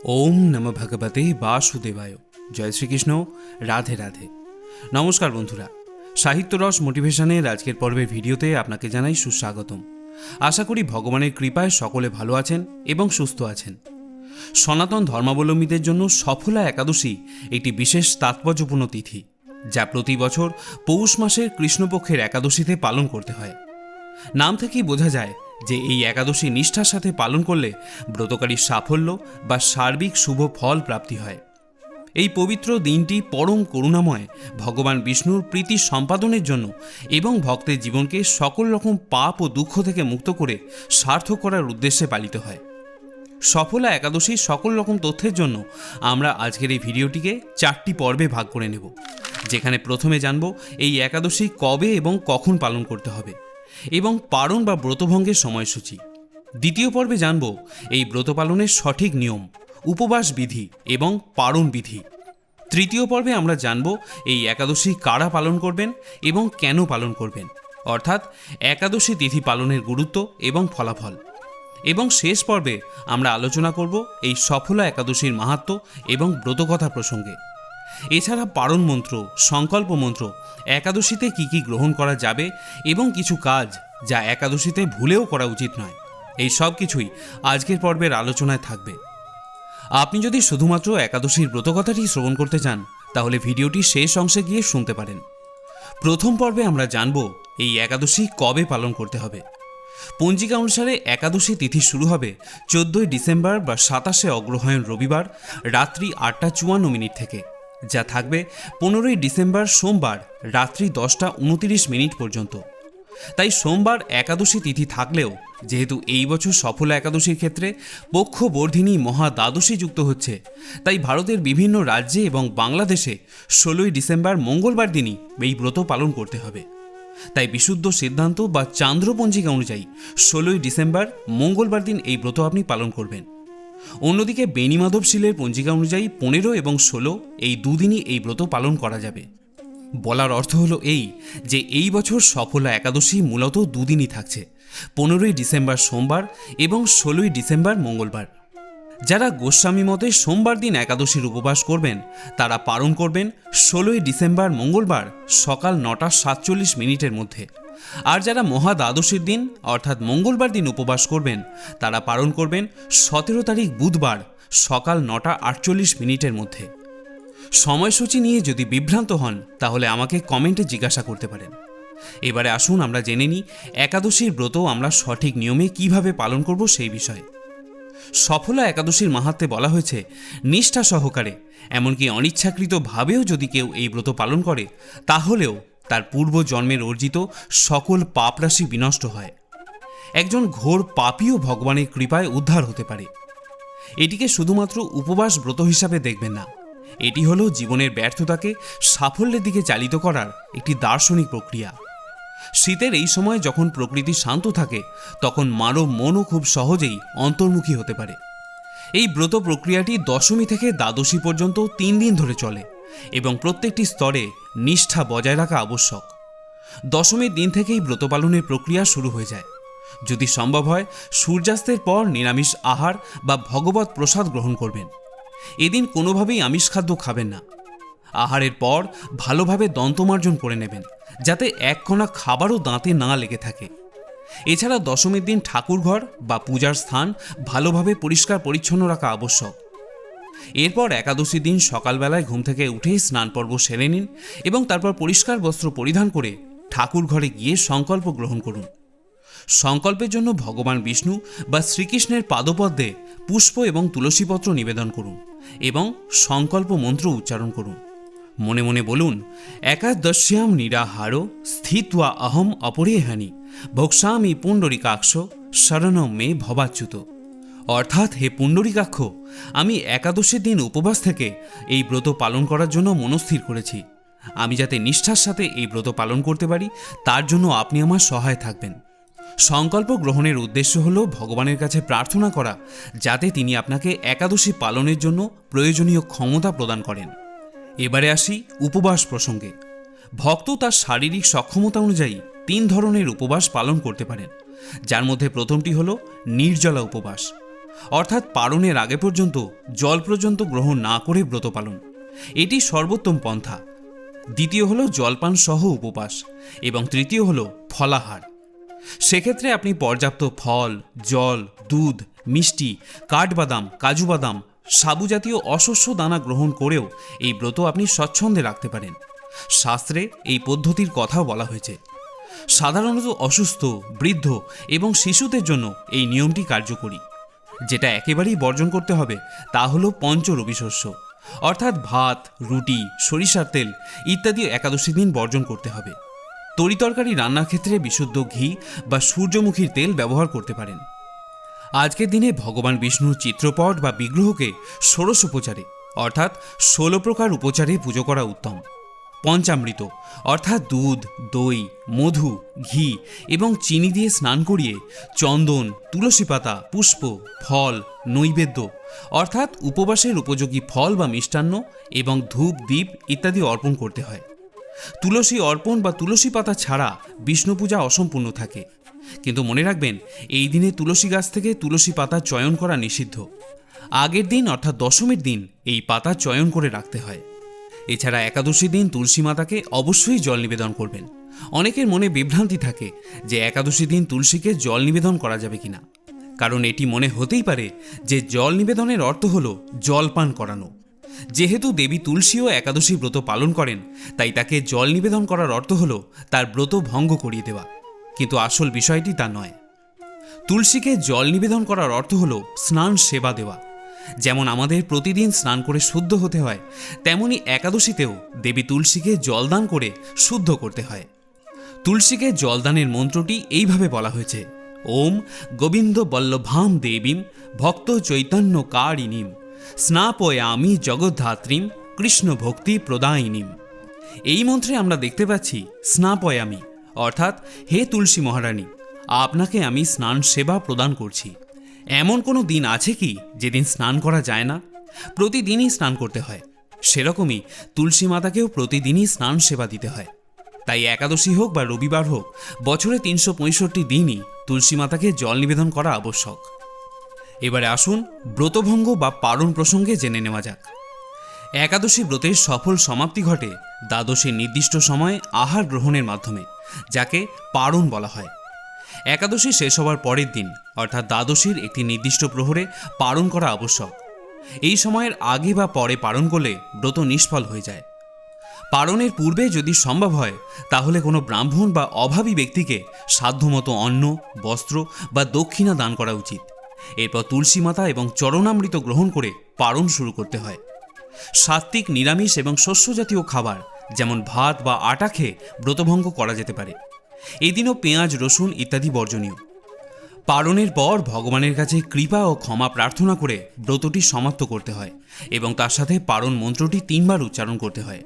ওম নম ভগবতে বাসুদেবায়। জয় শ্রীকৃষ্ণ। রাধে রাধে। নমস্কার বন্ধুরা, সাহিত্যরস মোটিভেশনের আজকের পর্বের ভিডিওতে আপনাকে জানাই সুস্বাগতম। আশা করি ভগবানের কৃপায় সকলে ভালো আছেন এবং সুস্থ আছেন। সনাতন ধর্মাবলম্বীদের জন্য সফলা একাদশী একটি বিশেষ তাৎপর্যপূর্ণ তিথি, যা প্রতি বছর পৌষ মাসের কৃষ্ণপক্ষের একাদশীতে পালন করতে হয়। নাম থেকেই বোঝা যায় যে এই একাদশী নিষ্ঠার সাথে পালন করলে ব্রতকারীর সাফল্য বা সার্বিক শুভ ফল প্রাপ্তি হয়। এই পবিত্র দিনটি পরম করুণাময় ভগবান বিষ্ণুর প্রীতি সম্পাদনের জন্য এবং ভক্তের জীবনকে সকল রকম পাপ ও দুঃখ থেকে মুক্ত করে সার্থক করার উদ্দেশ্যে পালিত হয়। সফলা একাদশীর সকল রকম তথ্যের জন্য আমরা আজকের এই ভিডিওটিকে 4টি পর্বে ভাগ করে নেব, যেখানে প্রথমে জানব এই একাদশী কবে এবং কখন পালন করতে হবে এবং পারণ বা ব্রতভঙ্গের সময়সূচি। দ্বিতীয় পর্বে জানব এই ব্রত পালনের সঠিক নিয়ম, উপবাস বিধি এবং পারণ বিধি। তৃতীয় পর্বে আমরা জানব এই একাদশী কারা পালন করবেন এবং কেন পালন করবেন, অর্থাৎ একাদশী তিথি পালনের গুরুত্ব এবং ফলাফল। এবং শেষ পর্বে আমরা আলোচনা করব এই সফলা একাদশীর মাহাত্ম্য এবং ব্রতকথা প্রসঙ্গে। এছাড়া পারণ মন্ত্র, সংকল্প মন্ত্র, একাদশীতে কি কি গ্রহণ করা যাবে এবং কিছু কাজ যা একাদশীতে ভুলেও করা উচিত নয়, এই সব কিছুই আজকের পর্বের আলোচনায় থাকবে। আপনি যদি শুধুমাত্র একাদশীর ব্রতকথাটি শ্রবণ করতে চান, তাহলে ভিডিওটি শেষ অংশে গিয়ে শুনতে পারেন। প্রথম পর্বে আমরা জানব এই একাদশী কবে পালন করতে হবে। পঞ্জিকা অনুসারে একাদশী তিথি শুরু হবে 14 ডিসেম্বর বা 27 অগ্রহায়ণ রবিবার রাত্রি 8:54 থেকে, যা থাকবে 15 ডিসেম্বর সোমবার রাত্রি 10:29 পর্যন্ত। তাই সোমবার একাদশী তিথি থাকলেও যেহেতু এই বছর সফলা একাদশীর ক্ষেত্রে পক্ষবর্ধিনী মহা দ্বাদশী যুক্ত হচ্ছে, তাই ভারতের বিভিন্ন রাজ্যে এবং বাংলাদেশে 16 ডিসেম্বর মঙ্গলবার দিনই এই ব্রত পালন করতে হবে। তাই বিশুদ্ধ সিদ্ধান্ত বা চান্দ্রপঞ্জিকা অনুযায়ী 16 ডিসেম্বর মঙ্গলবার দিন এই ব্রত আপনি পালন করবেন। অন্যদিকে বেণীমাধব শীলের পঞ্জিকা অনুযায়ী 15 এবং 16 এই দুদিনই এই ব্রত পালন করা যাবে। বলার অর্থ হলো এই যে এই বছর সফলা একাদশী মূলত দুদিনই থাকছে, 15 ডিসেম্বর সোমবার এবং 16 ডিসেম্বর মঙ্গলবার। যারা গোস্বামী মতে সোমবার দিন একাদশীর উপবাস করবেন, তারা পালন করবেন 16 ডিসেম্বর মঙ্গলবার সকাল 9:47 মধ্যে। আর যারা মহা দ্বাদশীর দিন অর্থাৎ মঙ্গলবার দিন উপবাস করবেন, তারা পালন করবেন 17 তারিখ বুধবার সকাল 9:48 মধ্যে। সময়সূচি নিয়ে যদি বিভ্রান্ত হন, তাহলে আমাকে কমেন্টে জিজ্ঞাসা করতে পারেন। এবারে আসুন আমরা জেনে নিই একাদশীর ব্রত আমরা সঠিক নিয়মে কিভাবে পালন করব সেই বিষয়ে। সফলা একাদশীর মাহাত্ম্যে বলা হয়েছে, নিষ্ঠা সহকারে এমনকি অনিচ্ছাকৃতভাবেও যদি কেউ এই ব্রত পালন করে, তাহলেও তার পূর্ব জন্মের অর্জিত সকল পাপরাশি বিনষ্ট হয়। একজন ঘোর পাপীও ভগবানের কৃপায় উদ্ধার হতে পারে। এটিকে শুধুমাত্র উপবাস ব্রত হিসাবে দেখবেন না, এটি হলো জীবনের ব্যর্থতাকে সাফল্যের দিকে চালিত করার একটি দার্শনিক প্রক্রিয়া। শীতের এই সময় যখন প্রকৃতি শান্ত থাকে, তখন মানব মনও খুব সহজেই অন্তর্মুখী হতে পারে। এই ব্রত প্রক্রিয়াটি দশমী থেকে দ্বাদশী পর্যন্ত 3 দিন ধরে চলে এবং প্রত্যেকটি স্তরে নিষ্ঠা বজায় রাখা আবশ্যক। দশমীর দিন থেকেই ব্রত পালনের প্রক্রিয়া শুরু হয়ে যায়। যদি সম্ভব হয়, সূর্যাস্তের পর নিরামিষ আহার বা ভগবত প্রসাদ গ্রহণ করবেন। এদিন কোনোভাবেই আমিষ খাদ্য খাবেন না। আহারের পর ভালোভাবে দন্তমার্জন করে নেবেন, যাতে এক কণা খাবারও দাঁতে না লেগে থাকে। এছাড়া দশমীর দিন ঠাকুরঘর বা পূজার স্থান ভালোভাবে পরিষ্কার পরিচ্ছন্ন রাখা আবশ্যক। এরপর একাদশী দিন সকালবেলায় ঘুম থেকে উঠে স্নান পর্ব সেরে নিন এবং তারপর পরিষ্কার বস্ত্র পরিধান করে ঠাকুর ঘরে গিয়ে সংকল্প গ্রহণ করুন। সংকল্পের জন্য ভগবান বিষ্ণু বা শ্রীকৃষ্ণের পাদপদ্মে পুষ্প এবং তুলসীপত্র নিবেদন করুন এবং সংকল্প মন্ত্র উচ্চারণ করুন। মনে মনে বলুন, একাদশ্যাম নিরাহার স্থিত্বা অহম অপরেহানি ভোক্সামি পুণ্ডরিকাক্ষ শরণম মে ভবাচ্যুত। অর্থাৎ, হে পুণ্ডরিকাক্ষ, আমি একাদশীর দিন উপবাস থেকে এই ব্রত পালন করার জন্য মনস্থির করেছি। আমি যাতে নিষ্ঠার সাথে এই ব্রত পালন করতে পারি, তার জন্য আপনি আমার সহায় থাকবেন। সংকল্প গ্রহণের উদ্দেশ্য হল ভগবানের কাছে প্রার্থনা করা, যাতে তিনি আপনাকে একাদশী পালনের জন্য প্রয়োজনীয় ক্ষমতা প্রদান করেন। এবারে আসি উপবাস প্রসঙ্গে। ভক্ত তার শারীরিক সক্ষমতা অনুযায়ী 3 ধরনের উপবাস পালন করতে পারেন, যার মধ্যে প্রথমটি হল নির্জলা উপবাস। অর্থাৎ পারণের আগে পর্যন্ত জল পর্যন্ত গ্রহণ না করে ব্রত পালন, এটি সর্বোত্তম পন্থা। দ্বিতীয় হলো জলপান সহ উপবাস এবং তৃতীয় হলো ফলাহার। সেক্ষেত্রে আপনি পর্যাপ্ত ফল, জল, দুধ, মিষ্টি, কাঠবাদাম, কাজু বাদাম, সাবু জাতীয় অশস্য দানা গ্রহণ করেও এই ব্রত আপনি স্বচ্ছন্দে রাখতে পারেন। শাস্ত্রে এই পদ্ধতির কথাও বলা হয়েছে। সাধারণত অসুস্থ, বৃদ্ধ এবং শিশুদের জন্য এই নিয়মটি কার্যকরী। যেটা একেবারেই বর্জন করতে হবে তা হলো পঞ্চরবিশস্য, অর্থাৎ ভাত, রুটি, সরিষার তেল ইত্যাদি একাদশী দিন বর্জন করতে হবে। তরিতরকারি রান্নার ক্ষেত্রে বিশুদ্ধ ঘি বা সূর্যমুখীর তেল ব্যবহার করতে পারেন। আজকের দিনে ভগবান বিষ্ণুর চিত্রপট বা বিগ্রহকে ষোড়শোপচারে অর্থাৎ 16 প্রকার উপচারে পুজো করা উত্তম। পঞ্চামৃত অর্থাৎ দুধ, দই, মধু, ঘি এবং চিনি দিয়ে স্নান করিয়ে চন্দন, তুলসী পাতা, পুষ্প, ফল, নৈবেদ্য অর্থাৎ উপবাসের উপযোগী ফল বা মিষ্টান্ন এবং ধূপ, দ্বীপ ইত্যাদি অর্পণ করতে হয়। তুলসী অর্পণ বা তুলসী পাতা ছাড়া বিষ্ণু পূজা অসম্পূর্ণ থাকে। কিন্তু মনে রাখবেন, এই দিনে তুলসী গাছ থেকে তুলসী পাতা চয়ন করা নিষিদ্ধ। আগের দিন অর্থাৎ দশমীর দিন এই পাতা চয়ন করে রাখতে হয়। এছাড়া একাদশী দিন তুলসী মাতাকে অবশ্যই জল নিবেদন করবেন। অনেকের মনে বিভ্রান্তি থাকে যে একাদশী দিন তুলসীকে জল নিবেদন করা যাবে কিনা, কারণ এটি মনে হতেই পারে যে জল নিবেদনের অর্থ হল জল পান করানো। যেহেতু দেবী তুলসীও একাদশী ব্রত পালন করেন, তাই তাকে জল নিবেদন করার অর্থ হল তার ব্রত ভঙ্গ করিয়ে দেওয়া, কিন্তু আসল বিষয়টি তা নয়। তুলসীকে জল নিবেদন করার অর্থ হল স্নান সেবা দেওয়া। যেমন আমাদের প্রতিদিন স্নান করে শুদ্ধ হতে হয়, তেমনি একাদশীতেও দেবী তুলসীকে জলদান করে শুদ্ধ করতে হয়। তুলসীকে জলদানের মন্ত্রটি এইভাবে বলা হয়েছে: ওম গোবিন্দ বল্লভাম দেবীম ভক্ত চৈতন্য কারিণীম স্নাপয়ামি জগদ্ধাত্রীম কৃষ্ণ ভক্তি প্রদায়িনীম। এই মন্ত্রে আমরা দেখতে পাচ্ছি স্নাপয়ামি অর্থাৎ হে তুলসী মহারানী, আপনাকে আমি স্নান সেবা প্রদান করছি। এমন কোনো দিন আছে কি যেদিন স্নান করা যায় না? প্রতিদিনই স্নান করতে হয়। সেরকমই তুলসী মাতাকেও প্রতিদিনই স্নান সেবা দিতে হয়। তাই একাদশী হোক বা রবিবার হোক, বছরে 365 দিনই তুলসী মাতাকে জল নিবেদন করা আবশ্যক। এবারে আসুন ব্রতভঙ্গ বা পারণ প্রসঙ্গে জেনে নেওয়া যাক। একাদশী ব্রতের সফল সমাপ্তি ঘটে দ্বাদশীর নির্দিষ্ট সময়ে আহার গ্রহণের মাধ্যমে, যাকে পারণ বলা হয়। একাদশী শেষ হওয়ার পরের দিন অর্থাৎ দ্বাদশীর একটি নির্দিষ্ট প্রহরে পারণ করা আবশ্যক। এই সময়ের আগে বা পরে পারণ করলে ব্রত নিষ্ফল হয়ে যায়। পারণের পূর্বে যদি সম্ভব হয় তাহলে কোনো ব্রাহ্মণ বা অভাবী ব্যক্তিকে সাধ্যমতো অন্ন, বস্ত্র বা দক্ষিণা দান করা উচিত। এরপর তুলসী মাতা এবং চরণামৃত গ্রহণ করে পারণ শুরু করতে হয়। সাত্ত্বিক, নিরামিষ এবং শস্য জাতীয় খাবার যেমন ভাত বা আটা খেয়ে ব্রতভঙ্গ করা যেতে পারে। এই দিনও পেঁয়াজ, রসুন ইত্যাদি বর্জনীয়। পারণের পর ভগবানের কাছে কৃপা ও ক্ষমা প্রার্থনা করে ব্রতটি সমাপ্ত করতে হয় এবং তার সাথে পারণ মন্ত্রটি 3 বার উচ্চারণ করতে হয়।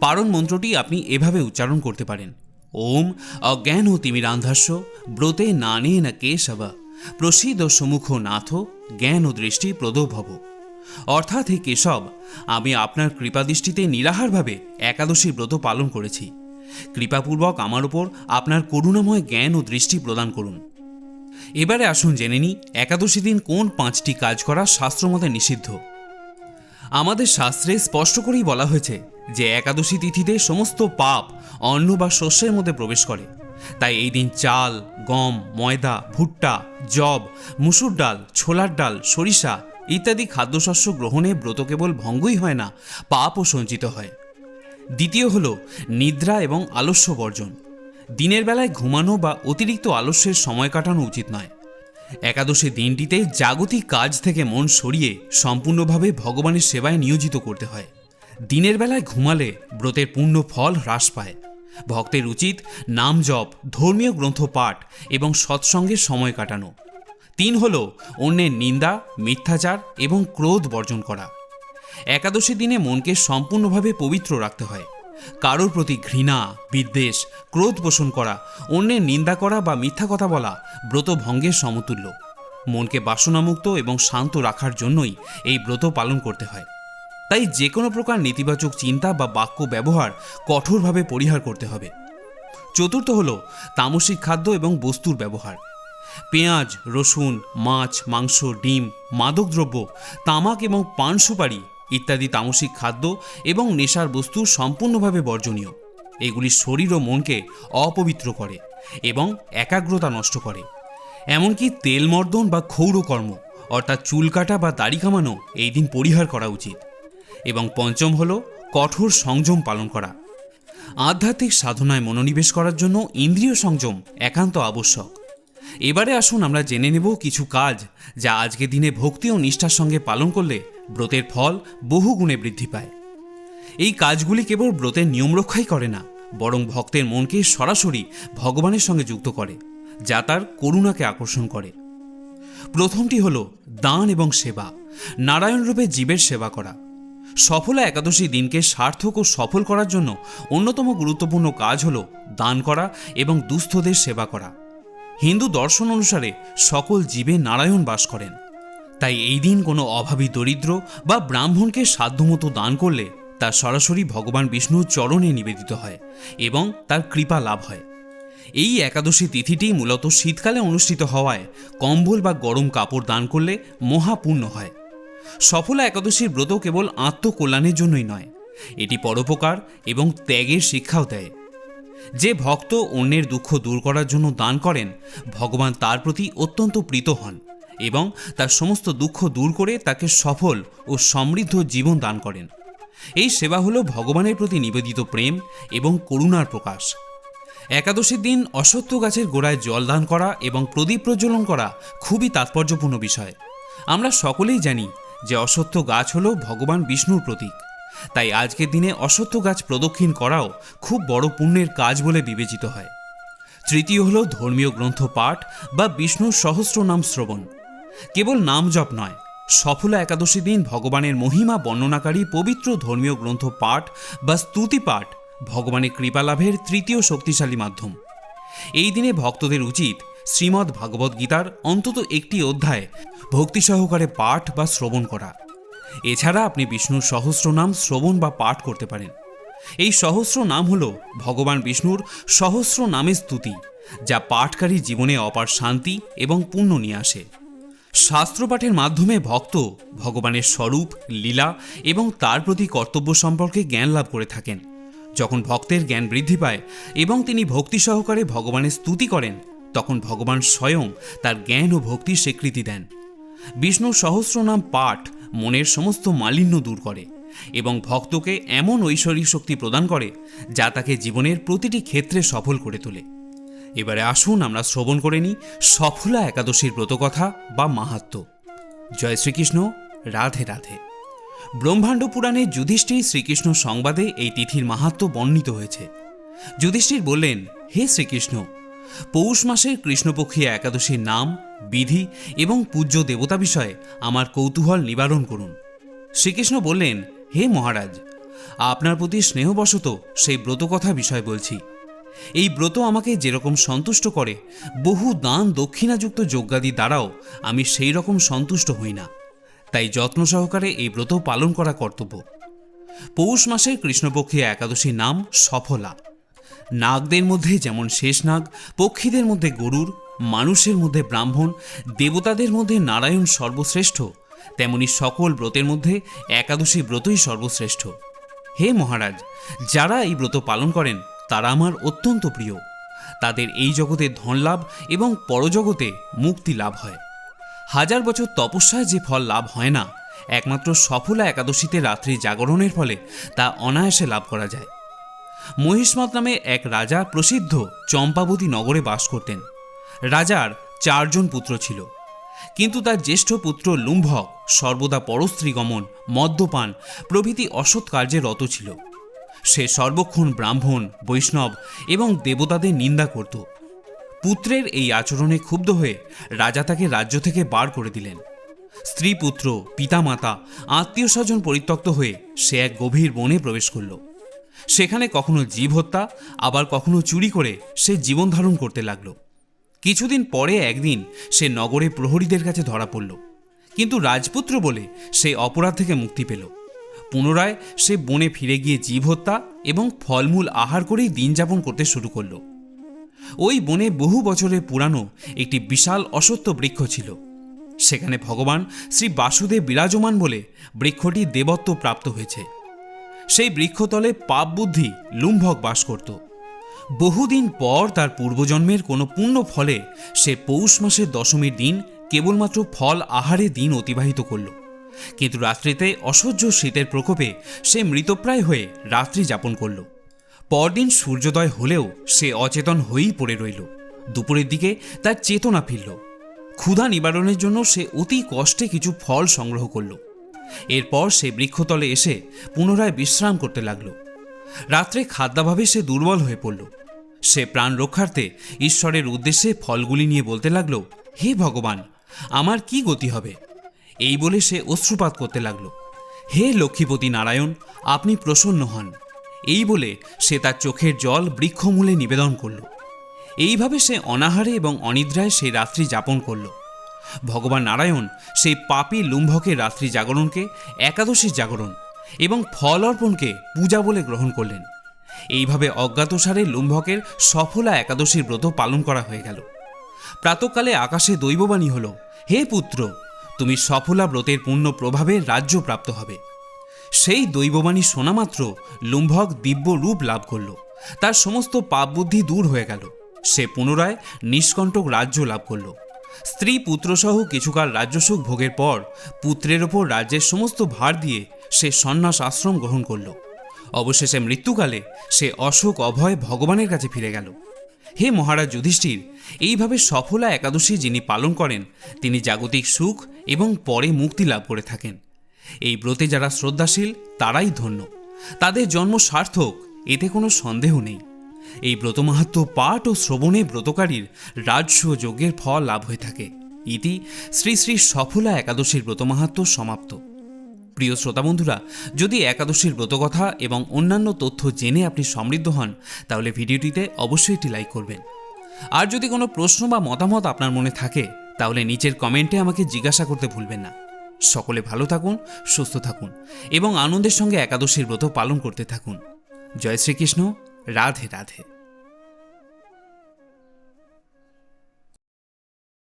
পারণ মন্ত্রটি আপনি এভাবে উচ্চারণ করতে পারেন: ওম অজ্ঞান ও তিমিরান্ধাস্য ব্রতে নানে না কেশব প্রসিদ সম্মুখ নাথ জ্ঞান ও দৃষ্টি প্রদো ভব। অর্থাৎ, হে কেশব, আমি আপনার কৃপাদৃষ্টিতে নিরাহারভাবে একাদশী ব্রত পালন করেছি। কৃপাপূর্বক আমার উপর আপনার করুণাময় জ্ঞান ও দৃষ্টি প্রদান করুন। এবারে আসুন জেনে নিই একাদশী দিন কোন 5টি কাজ করা শাস্ত্রমতে নিষিদ্ধ। আমাদের শাস্ত্রে স্পষ্ট করেই বলা হয়েছে যে একাদশী তিথিতে সমস্ত পাপ অন্ন বা শস্যের মধ্যে প্রবেশ করে। তাই এই দিন চাল, গম, ময়দা, ভুট্টা, যব, মুসুর ডাল, ছোলার ডাল, সরিষা ইত্যাদি খাদ্যশস্য গ্রহণে ব্রত কেবল ভঙ্গই হয় না, পাপও সঞ্চিত হয়। দ্বিতীয় হল নিদ্রা এবং আলস্য বর্জন। দিনের বেলায় ঘুমানো বা অতিরিক্ত আলস্যের সময় কাটানো উচিত নয়। একাদশী দিনটিতে জাগতিক কাজ থেকে মন সরিয়ে সম্পূর্ণভাবে ভগবানের সেবায় নিয়োজিত করতে হয়। দিনের বেলায় ঘুমালে ব্রতের পূর্ণ ফল হ্রাস পায়। ভক্তের উচিত নাম জপ, ধর্মীয় গ্রন্থ পাঠ এবং সৎসঙ্গের সময় কাটানো। 3 হল অন্যের নিন্দা, মিথ্যাচার এবং ক্রোধ বর্জন করা। একাদশী দিনে মনকে সম্পূর্ণভাবে পবিত্র রাখতে হয়। কারোর প্রতি ঘৃণা, বিদ্বেষ, ক্রোধ পোষণ করা, অন্যের নিন্দা করা বা মিথ্যা কথা বলা ব্রত ভঙ্গের সমতুল্য। মনকে বাসনামুক্ত এবং শান্ত রাখার জন্যই এই ব্রত পালন করতে হয়। তাই যে কোনো প্রকার নেতিবাচক চিন্তা বা বাক্য ব্যবহার কঠোরভাবে পরিহার করতে হবে। চতুর্থ হল তামসিক খাদ্য এবং বস্তুর ব্যবহার। পেঁয়াজ, রসুন, মাছ, মাংস, ডিম, মাদকদ্রব্য, তামাক এবং পান সুপারি ইত্যাদি তামসিক খাদ্য এবং নেশার বস্তু সম্পূর্ণভাবে বর্জনীয়। এগুলি শরীর ও মনকে অপবিত্র করে এবং একাগ্রতা নষ্ট করে। এমনকি তেলমর্দন বা ক্ষৌরকর্ম অর্থাৎ চুল কাটা বা দাড়ি কামানো এই দিন পরিহার করা উচিত। এবং পঞ্চম হল কঠোর সংযম পালন করা। আধ্যাত্মিক সাধনায় মনোনিবেশ করার জন্য ইন্দ্রিয় সংযম একান্ত আবশ্যক। এবারে আসুন আমরা জেনে নেব কিছু কাজ যা আজকের দিনে ভক্তি ও নিষ্ঠার সঙ্গে পালন করলে ব্রতের ফল বহু গুণে বৃদ্ধি পায়। এই কাজগুলি কেবল ব্রতের নিয়ম রক্ষাই করে না, বরং ভক্তের মনকে সরাসরি ভগবানের সঙ্গে যুক্ত করে, যা তার করুণাকে আকর্ষণ করে। প্রথমটি হল দান এবং সেবা, নারায়ণ রূপে জীবের সেবা করা। সফলা একাদশী দিনকে সার্থক ও সফল করার জন্য অন্যতম গুরুত্বপূর্ণ কাজ হল দান করা এবং দুস্থদের সেবা করা। হিন্দু দর্শন অনুসারে সকল জীবে নারায়ণ বাস করেন, তাই এই দিন কোনো অভাবী দরিদ্র বা ব্রাহ্মণকে সাধ্যমতো দান করলে তা সরাসরি ভগবান বিষ্ণুর চরণে নিবেদিত হয় এবং তার কৃপা লাভ হয়। এই একাদশী তিথিটি মূলত শীতকালে অনুষ্ঠিত হওয়ায় কম্বল বা গরম কাপড় দান করলে মহাপুণ্য হয়। সফলা একাদশীর ব্রত কেবল আত্মকল্যাণের জন্যই নয়, এটি পরোপকার এবং ত্যাগের শিক্ষাও দেয়। যে ভক্ত অন্যের দুঃখ দূর করার জন্য দান করেন, ভগবান তার প্রতি অত্যন্ত প্রীত হন এবং তার সমস্ত দুঃখ দূর করে তাকে সফল ও সমৃদ্ধ জীবন দান করেন। এই সেবা হল ভগবানের প্রতি নিবেদিত প্রেম এবং করুণার প্রকাশ। একাদশীর দিন অশ্বত্থ গাছের গোড়ায় জল দান করা এবং প্রদীপ প্রজ্বলন করা খুবই তাৎপর্যপূর্ণ বিষয়। আমরা সকলেই জানি যে অশ্বত্থ গাছ হল ভগবান বিষ্ণুর প্রতীক, তাই আজকের দিনে অশ্বত্থ গাছ প্রদক্ষিণ করাও খুব বড় পুণ্যের কাজ বলে বিবেচিত হয়। তৃতীয় হল ধর্মীয় গ্রন্থ পাঠ বা বিষ্ণুর সহস্র নাম শ্রবণ। কেবল নাম জপ নয়, সফলা একাদশী দিন ভগবানের মহিমা বর্ণনাকারী পবিত্র ধর্মীয় গ্রন্থ পাঠ বা স্তুতি পাঠ ভগবানের কৃপা লাভের তৃতীয় শক্তিশালী মাধ্যম। এই দিনে ভক্তদের উচিত শ্রীমদ্ ভাগবত গীতার অন্তত একটি অধ্যায় ভক্তি সহকারে পাঠ বা শ্রবণ করা। এছাড়া আপনি বিষ্ণুর সহস্র নাম শ্রবণ বা পাঠ করতে পারেন। এই সহস্র নাম হল ভগবান বিষ্ণুর সহস্র নামের স্তুতি, যা পাঠকারী জীবনে অপার শান্তি এবং পুণ্য নিয়ে আসে। শাস্ত্রপাঠের মাধ্যমে ভক্ত ভগবানের স্বরূপ, লীলা এবং তার প্রতি কর্তব্য সম্পর্কে জ্ঞান লাভ করে থাকেন। যখন ভক্তের জ্ঞান বৃদ্ধি পায় এবং তিনি ভক্তি সহকারে ভগবানের স্তুতি করেন, তখন ভগবান স্বয়ং তার জ্ঞান ও ভক্তির স্বীকৃতি দেন। বিষ্ণুর সহস্র নাম পাঠ মনের সমস্ত মালিন্য দূর করে এবং ভক্তকে এমন ঐশ্বরিক শক্তি প্রদান করে যা তাকে জীবনের প্রতিটি ক্ষেত্রে সফল করে তোলে। এবারে আসুন আমরা শ্রবণ করে নিই সফলা একাদশীর ব্রতকথা বা মাহাত্ম্য। জয় শ্রীকৃষ্ণ, রাধে রাধে। ব্রহ্মাণ্ড পুরাণে যুধিষ্ঠির শ্রীকৃষ্ণ সংবাদে এই তিথির মাহাত্ম্য বর্ণিত হয়েছে। যুধিষ্ঠির বললেন, হে শ্রীকৃষ্ণ, পৌষ মাসের কৃষ্ণপক্ষী একাদশীর নাম, বিধি এবং পূজ্য দেবতা বিষয়ে আমার কৌতূহল নিবারণ করুন। শ্রীকৃষ্ণ বললেন, হে মহারাজ, আপনার প্রতি স্নেহবশত সেই ব্রতকথা বিষয় বলছি। এই ব্রত আমাকে যেরকম সন্তুষ্ট করে, বহু দান দক্ষিণাযুক্ত যজ্ঞাদি দ্বারাও আমি সেই রকম সন্তুষ্ট হই না, তাই যত্ন সহকারে এই ব্রত পালন করা কর্তব্য। পৌষ মাসের কৃষ্ণপক্ষী একাদশীর নাম সফলা। নাগদের মধ্যে যেমন শেষ নাগ, পক্ষীদের মধ্যে গরুড়, মানুষের মধ্যে ব্রাহ্মণ, দেবতাদের মধ্যে নারায়ণ সর্বশ্রেষ্ঠ, তেমনি সকল ব্রতের মধ্যে একাদশী ব্রতই সর্বশ্রেষ্ঠ। হে মহারাজ, যারা এই ব্রত পালন করেন তারা আমার অত্যন্ত প্রিয়। তাদের এই জগতে ধনলাভ এবং পরজগতে মুক্তি লাভ হয়। হাজার বছর তপস্যায় যে ফল লাভ হয় না, একমাত্র সফলা একাদশীতে রাত্রি জাগরণের ফলে তা অনায়াসে লাভ করা যায়। মহিষ্মত নামে এক রাজা প্রসিদ্ধ চম্পাবতী নগরে বাস করতেন। রাজার 4 জন পুত্র ছিল, কিন্তু তার জ্যেষ্ঠ পুত্র লুম্ভক সর্বদা পরস্ত্রীগমন, মদ্যপান প্রভৃতি অসৎ কার্যে রত ছিল। সে সর্বক্ষণ ব্রাহ্মণ, বৈষ্ণব এবং দেবতাদের নিন্দা করত। পুত্রের এই আচরণে ক্ষুব্ধ হয়ে রাজা তাকে রাজ্য থেকে বার করে দিলেন। স্ত্রী, পুত্র, পিতামাতা, আত্মীয় স্বজন পরিত্যক্ত হয়ে সে এক গভীর বনে প্রবেশ করল। সেখানে কখনো জীব হত্যা, আবার কখনো চুরি করে সে জীবন ধারণ করতে লাগলো। কিছুদিন পরে একদিন সে নগরে প্রহরীদের কাছে ধরা পড়ল, কিন্তু রাজপুত্র বলে সে অপরাধ থেকে মুক্তি পেল। পুনরায় সে বনে ফিরে গিয়ে জীব হত্যা এবং ফলমূল আহার করেই দিন যাপন করতে শুরু করল। ওই বনে বহু বছরের পুরানো একটি বিশাল অশ্বত্থ বৃক্ষ ছিল। সেখানে ভগবান শ্রী বাসুদেব বিরাজমান বলে বৃক্ষটি দেবত্ব প্রাপ্ত হয়েছে। সেই বৃক্ষতলে পাপ বুদ্ধি লুম্ভক বাস করত। বহুদিন পর তার পূর্বজন্মের কোনো পুণ্য ফলে সে পৌষ মাসের দশমীর দিন কেবলমাত্র ফল আহারে দিন অতিবাহিত করল। কিন্তু রাত্রিতে অসহ্য শীতের প্রকোপে সে মৃতপ্রায় হয়ে রাত্রি যাপন করল। পরদিন সূর্যোদয় হলেও সে অচেতন হয়েই পড়ে রইল। দুপুরের দিকে তার চেতনা ফিরল। ক্ষুধা নিবারণের জন্য সে অতি কষ্টে কিছু ফল সংগ্রহ করল। এরপর সে বৃক্ষতলে এসে পুনরায় বিশ্রাম করতে লাগল। রাত্রে খাদ্যাভাবে সে দুর্বল হয়ে পড়ল। সে প্রাণ রক্ষার্থে ঈশ্বরের উদ্দেশ্যে ফলগুলি নিয়ে বলতে লাগল, হে ভগবান, আমার কি গতি হবে? এই বলে সে অশ্রুপাত করতে লাগল। হে লক্ষ্মীপতি নারায়ণ, আপনি প্রসন্ন হন। এই বলে সে তার চোখের জল বৃক্ষমূলে নিবেদন করল। এইভাবে সে অনাহারে এবং অনিদ্রায় সেই রাত্রি যাপন করল। ভগবান নারায়ণ সেই পাপী লুম্ভকের রাত্রি জাগরণকে একাদশীর জাগরণ এবং ফল অর্পণকে পূজা বলে গ্রহণ করলেন। এইভাবে অজ্ঞাতসারে লুম্ভকের সফলা একাদশীর ব্রত পালন করা হয়ে গেল। প্রাতকালে আকাশে দৈববাণী হল, হে পুত্র, তুমি সফলা ব্রতের পুণ্য প্রভাবে রাজ্য প্রাপ্ত হবে। সেই দৈববাণী শোনা মাত্র লুম্ভক দিব্য রূপ লাভ করল। তার সমস্ত পাপ বুদ্ধি দূর হয়ে গেল। সে পুনরায় নিষ্কণ্টক রাজ্য লাভ করল। স্ত্রী পুত্রসহ কিছুকাল রাজ্যসুখ ভোগের পর পুত্রের ওপর রাজ্যের সমস্ত ভার দিয়ে সে সন্ন্যাস আশ্রম গ্রহণ করল। অবশেষে মৃত্যুকালে সে অশোক অভয় ভগবানের কাছে ফিরে গেল। হে মহারাজ যুধিষ্ঠির, এইভাবে সফলা একাদশী যিনি পালন করেন তিনি জাগতিক সুখ এবং পরে মুক্তি লাভ করে থাকেন। এই ব্রতে যারা শ্রদ্ধাশীল তারাই ধন্য, তাদের জন্ম সার্থক, এতে কোনো সন্দেহ নেই। এই ব্রত মাহাত্ম্য পাঠ ও শ্রবণে ব্রতকারীর রাজস্ব যজ্ঞের ফল লাভ হয়ে থাকে। ইতি শ্রী শ্রী সফলা একাদশীর ব্রত মাহাত্ম্য সমাপ্ত। প্রিয় শ্রোতা বন্ধুরা, যদি একাদশীর ব্রতকথা এবং অন্যান্য তথ্য জেনে আপনি সমৃদ্ধ হন তাহলে ভিডিওটিতে অবশ্যই একটি লাইক করবেন। আর যদি কোনো প্রশ্ন বা মতামত আপনার মনে থাকে তাহলে নিচের কমেন্টে আমাকে জিজ্ঞাসা করতে ভুলবেন না। সকলে ভালো থাকুন, সুস্থ থাকুন এবং আনন্দের সঙ্গে একাদশীর ব্রত পালন করতে থাকুন। জয় শ্রীকৃষ্ণ। রাধে রাধে।